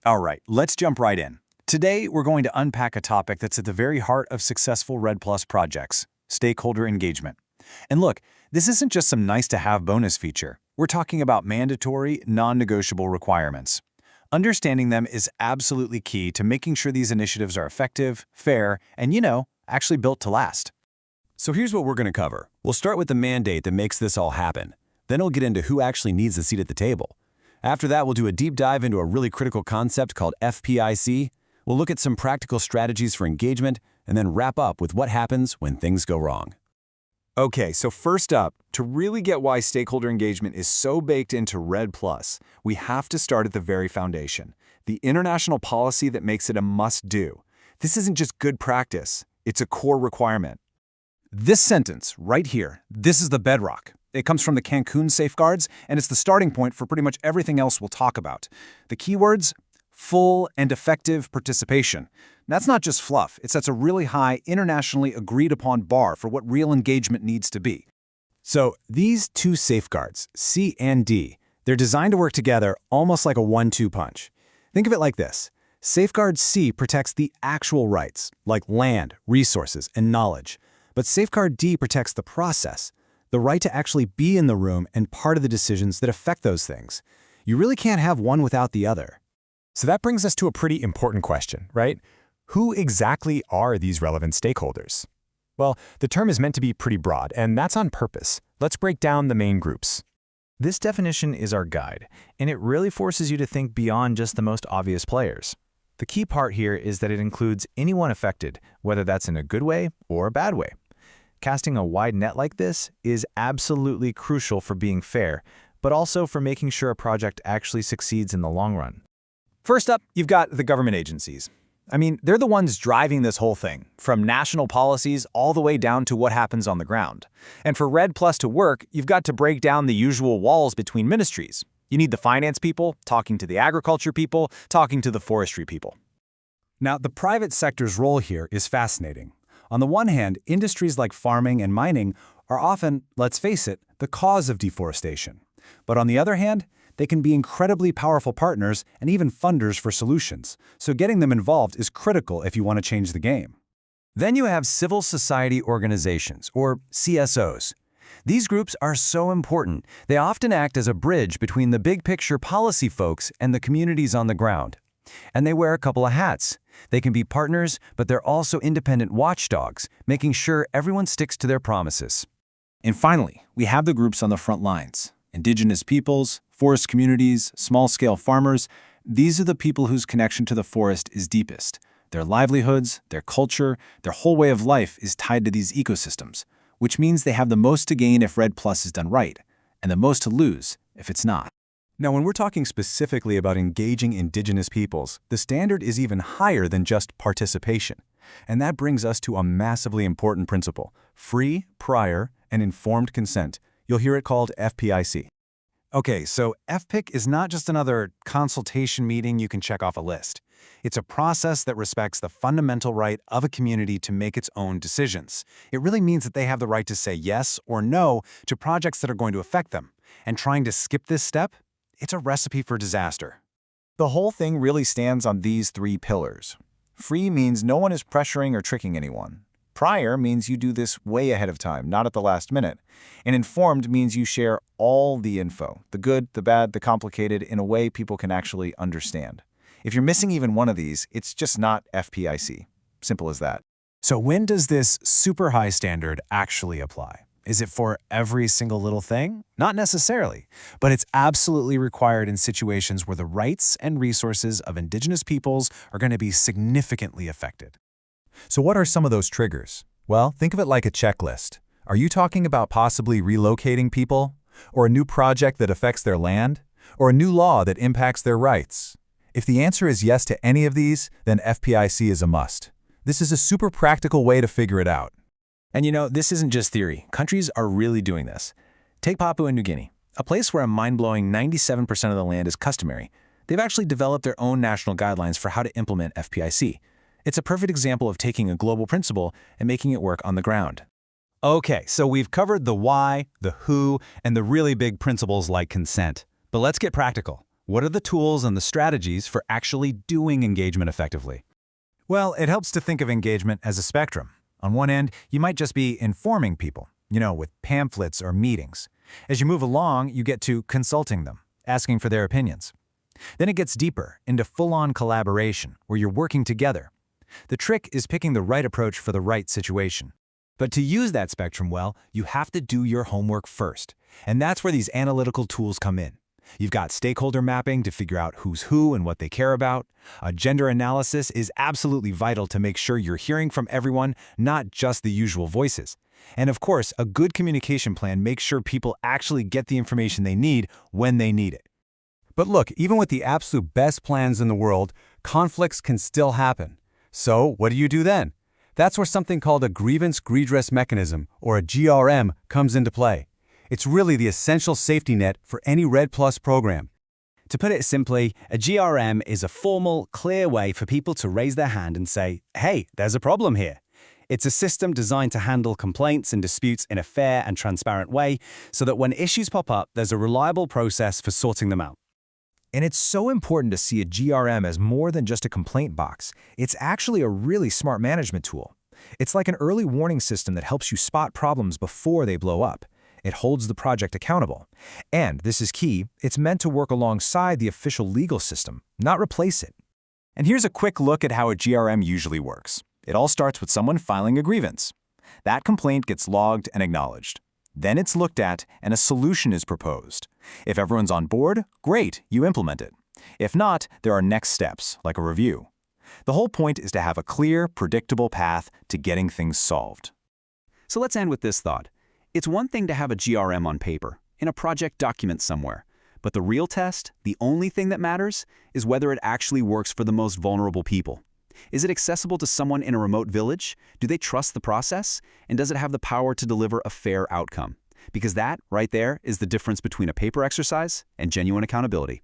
All right, let's jump right in. Today, we're going to unpack a topic that's at the very heart of successful REDD Plus projects, stakeholder engagement. And look, this isn't just some nice-to-have bonus feature. We're talking about mandatory, non-negotiable requirements. Understanding them is absolutely key to making sure these initiatives are effective, fair, and, actually built to last. So here's what we're going to cover. We'll start with the mandate that makes this all happen. Then we'll get into who actually needs a seat at the table. After that, we'll do a deep dive into a really critical concept called FPIC. We'll look at some practical strategies for engagement, and then wrap up with what happens when things go wrong. Okay, so first up, to really get why stakeholder engagement is so baked into REDD Plus, we have to start at the very foundation, the international policy that makes it a must-do. This isn't just good practice, it's a core requirement. This sentence, right here, this is the bedrock. It comes from the Cancun safeguards, and it's the starting point for pretty much everything else we'll talk about. The keywords: full and effective participation. That's not just fluff, it sets a really high, internationally agreed-upon bar for what real engagement needs to be. So these two safeguards, C and D, they're designed to work together almost like a 1-2 punch. Think of it like this. Safeguard C protects the actual rights, like land, resources, and knowledge. But Safeguard D protects the process, the right to actually be in the room and part of the decisions that affect those things. You really can't have one without the other. So that brings us to a pretty important question, right? Who exactly are these relevant stakeholders? Well, the term is meant to be pretty broad, and that's on purpose. Let's break down the main groups. This definition is our guide, and it really forces you to think beyond just the most obvious players. The key part here is that it includes anyone affected, whether that's in a good way or a bad way. Casting a wide net like this is absolutely crucial for being fair, but also for making sure a project actually succeeds in the long run. First up, you've got the government agencies. I mean, they're the ones driving this whole thing, from national policies all the way down to what happens on the ground. And for REDD Plus to work, you've got to break down the usual walls between ministries. You need the finance people talking to the agriculture people, talking to the forestry people. Now, the private sector's role here is fascinating. On the one hand, industries like farming and mining are often, let's face it, the cause of deforestation. But on the other hand, they can be incredibly powerful partners and even funders for solutions, so getting them involved is critical if you want to change the game. Then you have civil society organizations, or CSOs. These groups are so important. They often act as a bridge between the big-picture policy folks and the communities on the ground. And they wear a couple of hats. They can be partners, but they're also independent watchdogs, making sure everyone sticks to their promises. And finally, we have the groups on the front lines. Indigenous peoples, forest communities, small-scale farmers. These are the people whose connection to the forest is deepest. Their livelihoods, their culture, their whole way of life is tied to these ecosystems, which means they have the most to gain if REDD Plus is done right, and the most to lose if it's not. Now, when we're talking specifically about engaging indigenous peoples, the standard is even higher than just participation. And that brings us to a massively important principle: free, prior, and informed consent. You'll hear it called FPIC. Okay, so FPIC is not just another consultation meeting you can check off a list. It's a process that respects the fundamental right of a community to make its own decisions. It really means that they have the right to say yes or no to projects that are going to affect them. And trying to skip this step? It's a recipe for disaster. The whole thing really stands on these three pillars. Free means no one is pressuring or tricking anyone. Prior means you do this way ahead of time, not at the last minute. And informed means you share all the info, the good, the bad, the complicated, in a way people can actually understand. If you're missing even one of these, it's just not FPIC. Simple as that. So when does this super high standard actually apply? Is it for every single little thing? Not necessarily, but it's absolutely required in situations where the rights and resources of indigenous peoples are going to be significantly affected. So what are some of those triggers? Well, think of it like a checklist. Are you talking about possibly relocating people? Or a new project that affects their land? Or a new law that impacts their rights? If the answer is yes to any of these, then FPIC is a must. This is a super practical way to figure it out. And this isn't just theory. Countries are really doing this. Take Papua New Guinea, a place where a mind-blowing 97% of the land is customary. They've actually developed their own national guidelines for how to implement FPIC. It's a perfect example of taking a global principle and making it work on the ground. Okay, so we've covered the why, the who, and the really big principles like consent. But let's get practical. What are the tools and the strategies for actually doing engagement effectively? Well, it helps to think of engagement as a spectrum. On one end, you might just be informing people, with pamphlets or meetings. As you move along, you get to consulting them, asking for their opinions. Then it gets deeper, into full-on collaboration, where you're working together. The trick is picking the right approach for the right situation. But to use that spectrum well, you have to do your homework first. And that's where these analytical tools come in. You've got stakeholder mapping to figure out who's who and what they care about. A gender analysis is absolutely vital to make sure you're hearing from everyone, not just the usual voices. And of course, a good communication plan makes sure people actually get the information they need when they need it. But look, even with the absolute best plans in the world, conflicts can still happen. So what do you do then? That's where something called a Grievance Redress Mechanism, or a GRM, comes into play. It's really the essential safety net for any REDD Plus program. To put it simply, a GRM is a formal, clear way for people to raise their hand and say, hey, there's a problem here. It's a system designed to handle complaints and disputes in a fair and transparent way so that when issues pop up, there's a reliable process for sorting them out. And it's so important to see a GRM as more than just a complaint box. It's actually a really smart management tool. It's like an early warning system that helps you spot problems before they blow up. It holds the project accountable. And, this is key, it's meant to work alongside the official legal system, not replace it. And here's a quick look at how a GRM usually works. It all starts with someone filing a grievance. That complaint gets logged and acknowledged. Then it's looked at and a solution is proposed. If everyone's on board, great, you implement it. If not, there are next steps, like a review. The whole point is to have a clear, predictable path to getting things solved. So let's end with this thought. It's one thing to have a GRM on paper, in a project document somewhere. But the real test, the only thing that matters, is whether it actually works for the most vulnerable people. Is it accessible to someone in a remote village? Do they trust the process? And does it have the power to deliver a fair outcome? Because that, right there, is the difference between a paper exercise and genuine accountability.